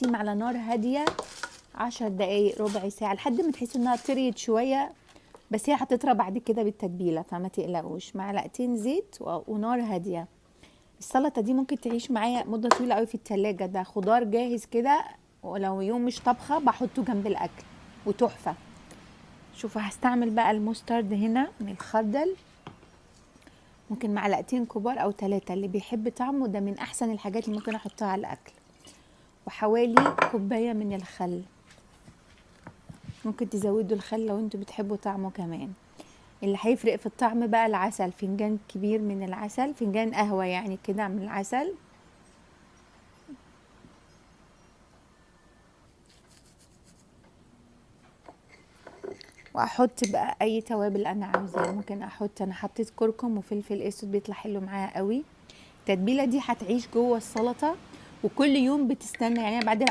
تسيب على نار هاديه 10 دقايق ربع ساعه لحد ما تحسي انها طريت شويه، بس هي هتطرى بعد كده بالتتبيله، فما تقلقوش. معلقتين زيت ونار هاديه. السلطه دي ممكن تعيش معايا مده طويله قوي في التلاجة، ده خضار جاهز كده، ولو يوم مش طبخه بحطه جنب الاكل وتحفه. شوفوا هستعمل بقى المسترد هنا من الخردل، ممكن معلقتين كبار او 3، اللي بيحب طعمه ده من احسن الحاجات اللي ممكن احطها على الاكل. وحوالي كوبايه من الخل، ممكن تزودوا الخل لو انتوا بتحبوا طعمه كمان. اللي هيفرق في الطعم بقى العسل، فنجان كبير من العسل، فنجان قهوه يعني كده من العسل. واحط بقى اي توابل انا عاوزاه، ممكن احط، انا حطيت كركم وفلفل اسود بيطلع حلو معاها قوي. التتبيله دي هتعيش جوه السلطه، وكل يوم بتستنى يعني بعد